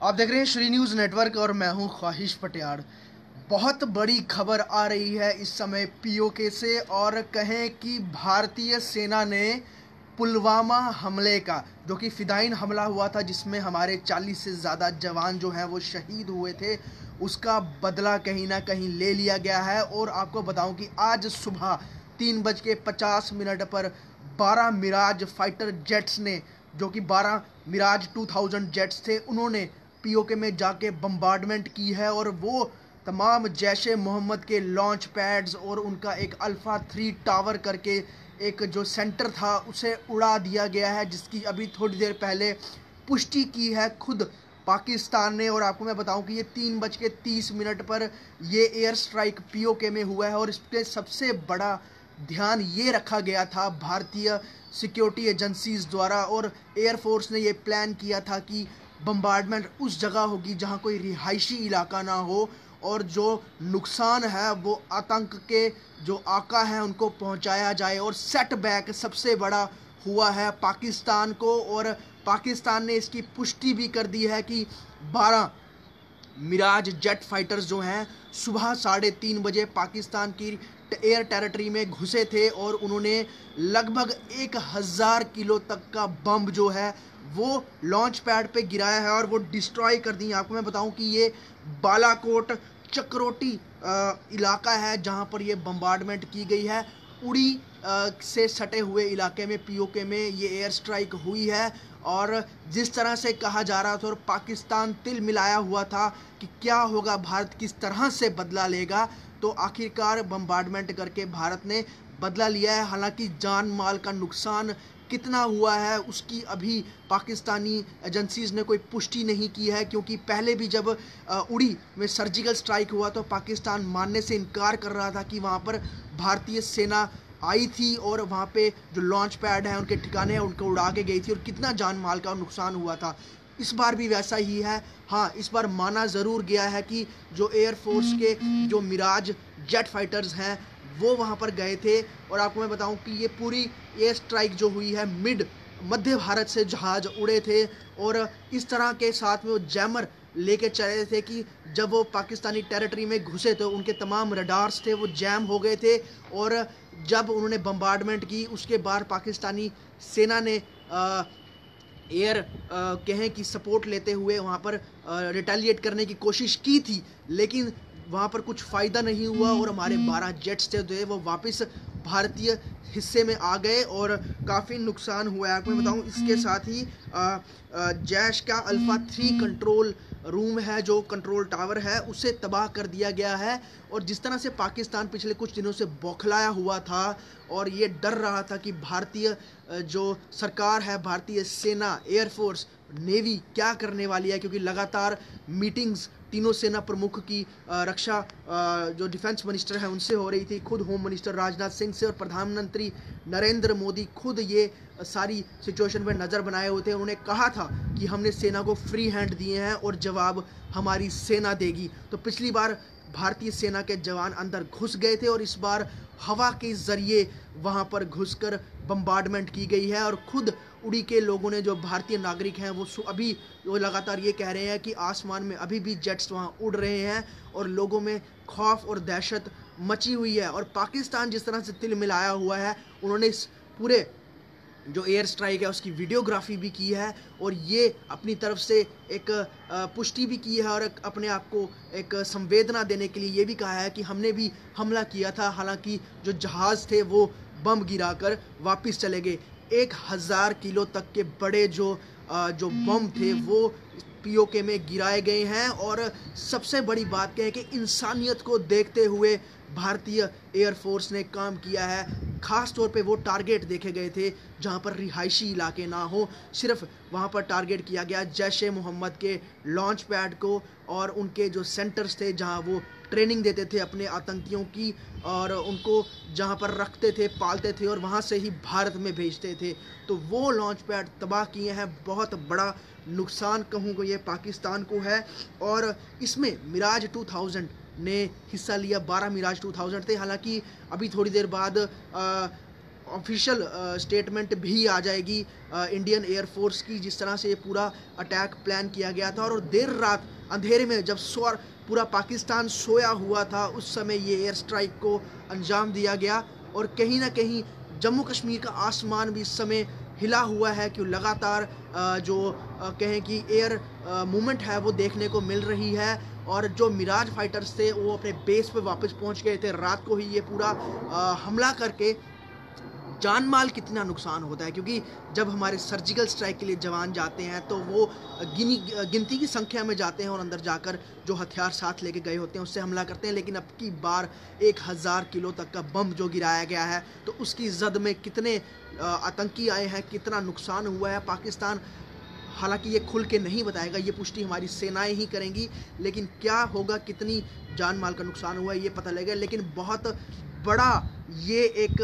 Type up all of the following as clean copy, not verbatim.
आप देख रहे हैं श्री न्यूज़ नेटवर्क और मैं हूं ख्वाहिश पटियाड़। बहुत बड़ी खबर आ रही है इस समय पीओके से, और कहें कि भारतीय सेना ने पुलवामा हमले का, जो कि फिदाइन हमला हुआ था जिसमें हमारे 40 से ज़्यादा जवान जो हैं वो शहीद हुए थे, उसका बदला कहीं ना कहीं ले लिया गया है। और आपको बताऊं कि आज सुबह 3:50 पर 12 मिराज फाइटर जेट्स ने, जो कि 12 मिराज 2000 जेट्स थे, उन्होंने पीओके में जाके बम्बार्डमेंट की है। और वो तमाम जैश ए मोहम्मद के लॉन्च पैड्स और उनका एक अल्फ़ा 3 टावर करके एक जो सेंटर था उसे उड़ा दिया गया है, जिसकी अभी थोड़ी देर पहले पुष्टि की है खुद पाकिस्तान ने। और आपको मैं बताऊं कि ये 3:30 पर ये एयर स्ट्राइक पीओके में हुआ है। और इस पर सबसे बड़ा ध्यान ये रखा गया था भारतीय सिक्योरिटी एजेंसीज द्वारा, और एयरफोर्स ने ये प्लान किया था कि बम्बार्डमेंट उस जगह होगी जहां कोई रिहायशी इलाका ना हो, और जो नुकसान है वो आतंक के जो आका हैं उनको पहुंचाया जाए। और सेटबैक सबसे बड़ा हुआ है पाकिस्तान को, और पाकिस्तान ने इसकी पुष्टि भी कर दी है कि 12 मिराज जेट फाइटर्स जो हैं सुबह 3:30 बजे पाकिस्तान की एयर टेरिटरी में घुसे थे, और उन्होंने लगभग 1000 किलो तक का बम जो है वो लॉन्च पैड पे गिराया है और वो डिस्ट्रॉय कर दी। आपको मैं बताऊं कि ये बालाकोट चक्रोटी इलाका है जहां पर ये बम्बार्डमेंट की गई है। उड़ी से सटे हुए इलाके में पीओके में ये एयर स्ट्राइक हुई है। और जिस तरह से कहा जा रहा था और पाकिस्तान तिल मिलाया हुआ था कि क्या होगा, भारत किस तरह से बदला लेगा, तो आखिरकार बम्बार्डमेंट करके भारत ने बदला लिया है। हालांकि जान माल का नुकसान कितना हुआ है उसकी अभी पाकिस्तानी एजेंसीज ने कोई पुष्टि नहीं की है, क्योंकि पहले भी जब उड़ी में सर्जिकल स्ट्राइक हुआ तो पाकिस्तान मानने से इनकार कर रहा था कि वहाँ पर भारतीय सेना आई थी और वहाँ पे जो लॉन्च पैड है उनके ठिकाने हैं उनको उड़ा के गई थी, और कितना जान माल का नुकसान हुआ था। इस बार भी वैसा ही है। हाँ, इस बार माना ज़रूर गया है कि जो एयरफोर्स के जो मिराज जेट फाइटर्स हैं वो वहाँ पर गए थे। और आपको मैं बताऊं कि ये पूरी एयर स्ट्राइक जो हुई है मध्य भारत से जहाज़ उड़े थे, और इस तरह के साथ में वो जैमर लेके चले थे कि जब वो पाकिस्तानी टेरिटरी में घुसे तो उनके तमाम रडार्स थे वो जैम हो गए थे। और जब उन्होंने बम्बार्डमेंट की उसके बाद पाकिस्तानी सेना ने एयर कहें कि सपोर्ट लेते हुए वहाँ पर रिटेलिएट करने की कोशिश की थी, लेकिन वहाँ पर कुछ फ़ायदा नहीं हुआ और हमारे 12 जेट्स थे वो वापस भारतीय हिस्से में आ गए और काफ़ी नुकसान हुआ है। आपको मैं बताऊँ, इसके साथ ही जैश का अल्फ़ा 3 कंट्रोल रूम है, जो कंट्रोल टावर है, उसे तबाह कर दिया गया है। और जिस तरह से पाकिस्तान पिछले कुछ दिनों से बौखलाया हुआ था और ये डर रहा था कि भारतीय जो सरकार है, भारतीय सेना, एयरफोर्स, नेवी क्या करने वाली है, क्योंकि लगातार मीटिंग्स तीनों सेना प्रमुख की रक्षा जो डिफेंस मिनिस्टर है उनसे हो रही थी, खुद होम मिनिस्टर राजनाथ सिंह से, और प्रधानमंत्री नरेंद्र मोदी खुद ये सारी सिचुएशन पर नज़र बनाए हुए थे। उन्होंने कहा था कि हमने सेना को फ्री हैंड दिए हैं और जवाब हमारी सेना देगी। तो पिछली बार भारतीय सेना के जवान अंदर घुस गए थे और इस बार हवा के ज़रिए वहाँ पर घुसकर बम्बार्डमेंट की गई है। और खुद उड़ी के लोगों ने, जो भारतीय नागरिक हैं, वो अभी वो लगातार ये कह रहे हैं कि आसमान में अभी भी जेट्स वहाँ उड़ रहे हैं और लोगों में खौफ और दहशत मची हुई है। और पाकिस्तान जिस तरह से तिल मिलाया हुआ है, उन्होंने इस पूरे जो एयर स्ट्राइक है उसकी वीडियोग्राफी भी की है और ये अपनी तरफ से एक पुष्टि भी की है और अपने आप को एक संवेदना देने के लिए ये भी कहा है कि हमने भी हमला किया था, हालांकि जो जहाज़ थे वो बम गिराकर वापस चले गए। 1000 किलो तक के बड़े जो बम थे वो पीओके में गिराए गए हैं। और सबसे बड़ी बात क्या है कि इंसानियत को देखते हुए भारतीय एयरफोर्स ने काम किया है। ख़ास तौर पे वो टारगेट देखे गए थे जहां पर रिहायशी इलाके ना हो, सिर्फ वहां पर टारगेट किया गया जैश ए मोहम्मद के लॉन्च पैड को और उनके जो सेंटर्स थे जहां वो ट्रेनिंग देते थे अपने आतंकियों की, और उनको जहां पर रखते थे, पालते थे और वहां से ही भारत में भेजते थे। तो वो लॉन्च पैड तबाह किए हैं। बहुत बड़ा नुकसान कहूँगा ये पाकिस्तान को है। और इसमें मिराज 2000 ने हिस्सा लिया, 12 मिराज 2000 थे। हालांकि अभी थोड़ी देर बाद ऑफिशियल स्टेटमेंट भी आ जाएगी इंडियन एयरफोर्स की, जिस तरह से ये पूरा अटैक प्लान किया गया था। और देर रात अंधेरे में जब पूरा पाकिस्तान सोया हुआ था, उस समय ये एयर स्ट्राइक को अंजाम दिया गया। और कहीं ना कहीं जम्मू कश्मीर का आसमान भी इस समय हिला हुआ है कि लगातार जो कहें कि एयर मूवमेंट है वो देखने को मिल रही है। और जो मिराज फाइटर्स थे वो अपने बेस पे वापस पहुंच गए थे। रात को ही ये पूरा हमला करके जान माल कितना नुकसान होता है, क्योंकि जब हमारे सर्जिकल स्ट्राइक के लिए जवान जाते हैं तो वो गिनती की संख्या में जाते हैं और अंदर जाकर जो हथियार साथ लेके गए होते हैं उससे हमला करते हैं। लेकिन अब की बार 1000 किलो तक का बम जो गिराया गया है, तो उसकी जद में कितने आतंकी आए हैं, कितना नुकसान हुआ है। पाकिस्तान हालांकि ये खुल के नहीं बताएगा, ये पुष्टि हमारी सेनाएं ही करेंगी, लेकिन क्या होगा, कितनी जान माल का नुकसान हुआ है ये पता लगेगा। लेकिन बहुत बड़ा ये एक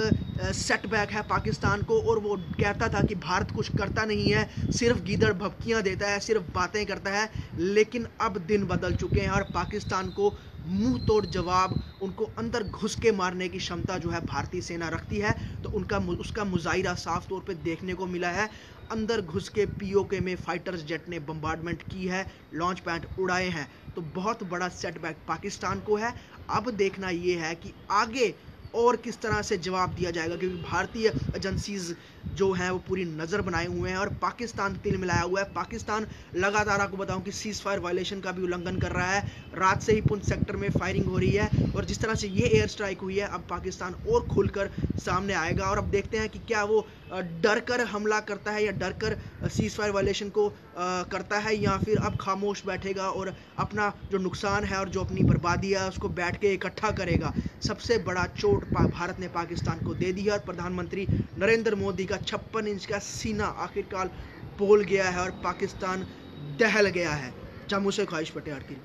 सेटबैक है पाकिस्तान को। और वो कहता था कि भारत कुछ करता नहीं है, सिर्फ गीदड़ भभकियाँ देता है, सिर्फ बातें करता है। लेकिन अब दिन बदल चुके हैं और पाकिस्तान को मुंह तोड़ जवाब, उनको अंदर घुस के मारने की क्षमता जो है भारतीय सेना रखती है। तो उसका मुजाहिरा साफ तौर पे देखने को मिला है। अंदर घुस के पीओके में फाइटर्स जेट ने बम्बार्डमेंट की है, लॉन्च पैड उड़ाए हैं। तो बहुत बड़ा सेटबैक पाकिस्तान को है। अब देखना ये है कि आगे और किस तरह से जवाब दिया जाएगा, क्योंकि भारतीय एजेंसीज जो हैं वो पूरी नज़र बनाए हुए हैं और पाकिस्तान तिल मिलाया हुआ है। पाकिस्तान लगातार, आपको बताऊं कि सीज फायर वायलेशन का भी उल्लंघन कर रहा है। रात से ही पुंछ सेक्टर में फायरिंग हो रही है और जिस तरह से ये एयर स्ट्राइक हुई है, अब पाकिस्तान और खुलकर सामने आएगा। और अब देखते हैं कि क्या वो डर कर हमला करता है या डर कर सीज फायर वायलेशन को करता है, या फिर अब खामोश बैठेगा और अपना जो नुकसान है और जो अपनी बर्बादी है उसको बैठ के इकट्ठा करेगा। सबसे बड़ा चोट भारत ने पाकिस्तान को दे दी है और प्रधानमंत्री नरेंद्र मोदी का 56 इंच का सीना आखिरकार बोल गया है और पाकिस्तान दहल गया है। जम्मू से ख्वाहिश पटियाड़ की।